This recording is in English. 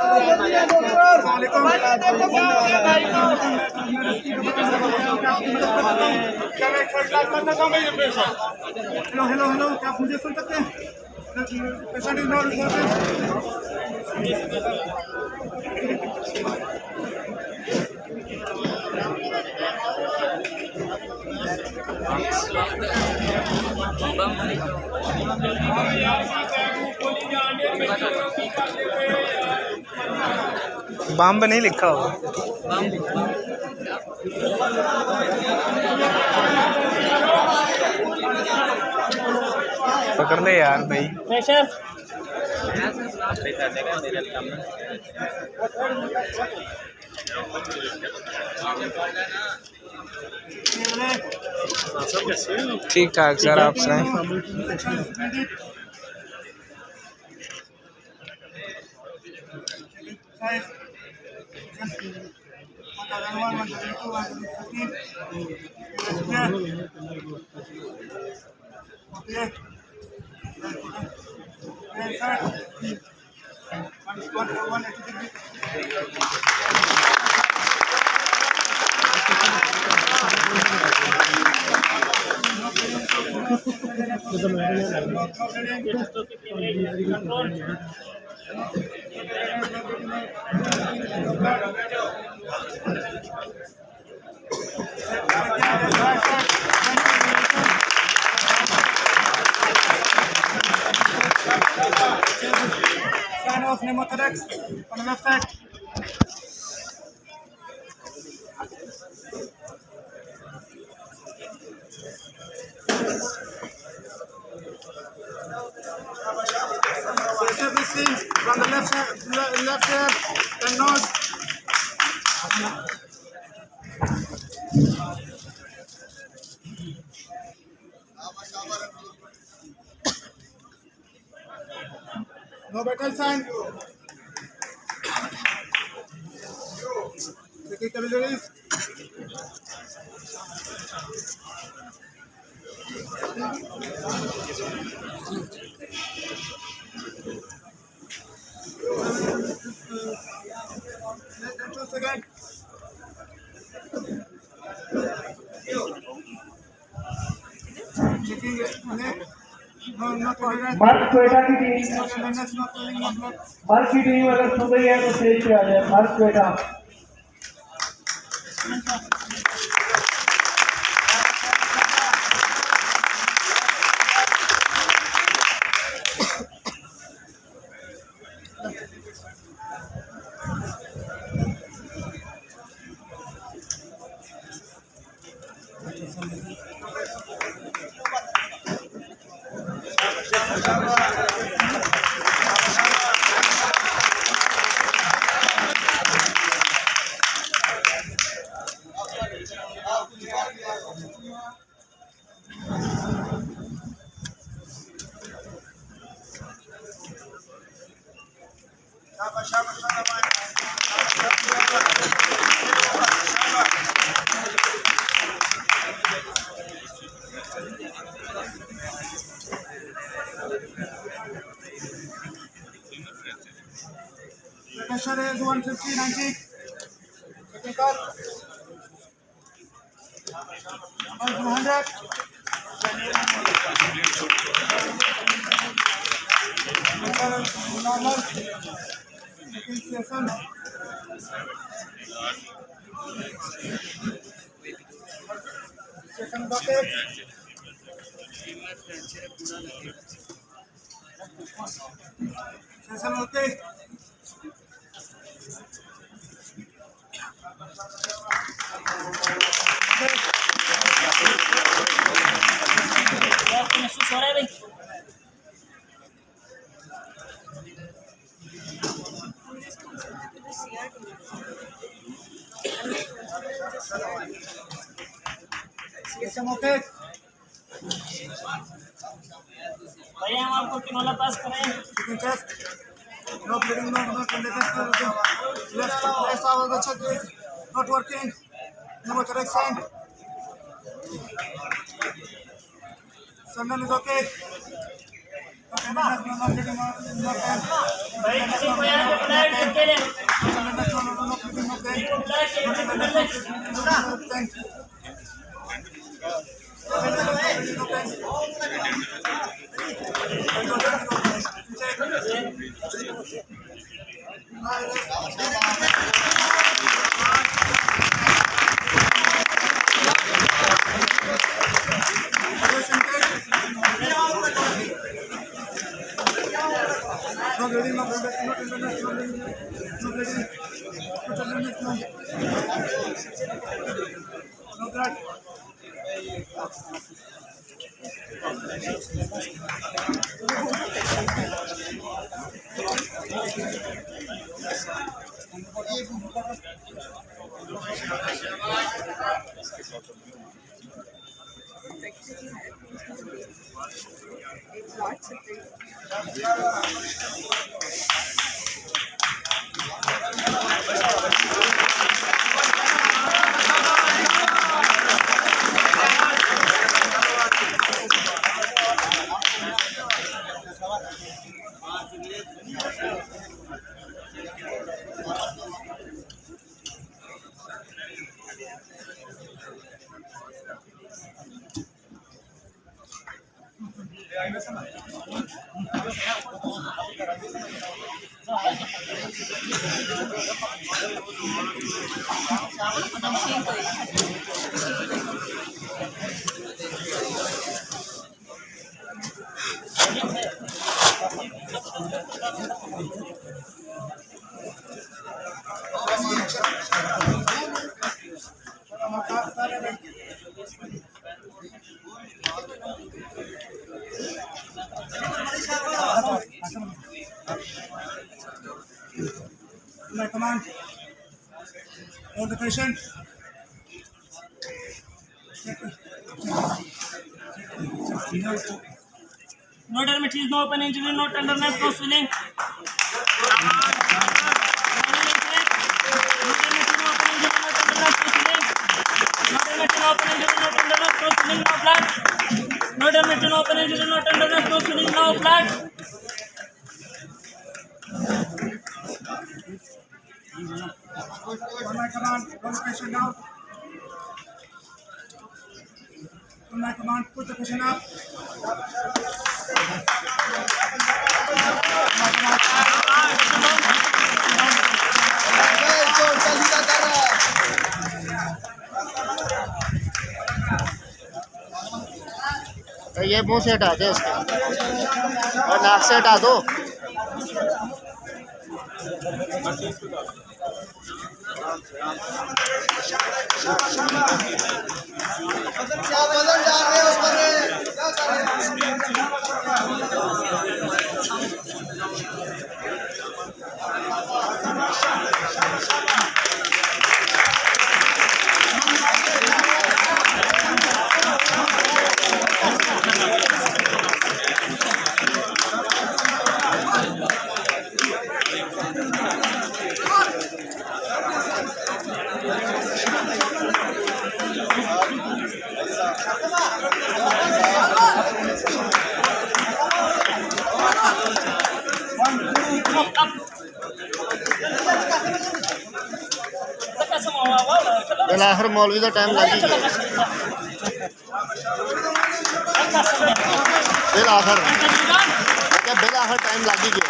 Hello hello hello, क्या आप मुझे सुन सकते हैं? पेशेंट इज नॉट बम नहीं लिखा होगा। पकड़ ले यार भाई। प्रेशर ठीक ठाक सर, आप सुनाएं। sign off pneumothorax on the left side. CSFC from the left side, left ear and nose. No vital sign. Checking capillaries. Less than 2 seconds. Checking neck. No, not coherent. मर्द क्वेटा की team Not awareness, not feeling, not blood. मर्द की team अगर सुन रही है तो stage पे आ जाए। मर्द Quetta Pressure is 150, 90. Checking cut. 100. Pressure normal. Checking session. Session bucket. Session okay. महसूस हो रहा है भाई। Session okay. भैया हम आपको किनोला पास करें। Checking chest. No bleeding, no condition. Left side of the chest is not working. Pneumothorax sign. Sandal is okay. भाई किसी को यहाँ पे फ्लैट करके ले Not ready, not international, not ready. Not that. My command. Hold the patient. No dermatitis, no open injury, no tenderness, no swelling. No dermatitis, no open injury, no tenderness, no swelling, no blood. On my command, hold the patient down. On my command, put the patient up. ये मुंह से हटा दे उसके और नाक से हटा दो। क्या वजन डाल रहे हो ऊपर? क्या कर रहे बिलाहर मौलवी का टाइम लग गया। बिलाहर टाइम लग गया।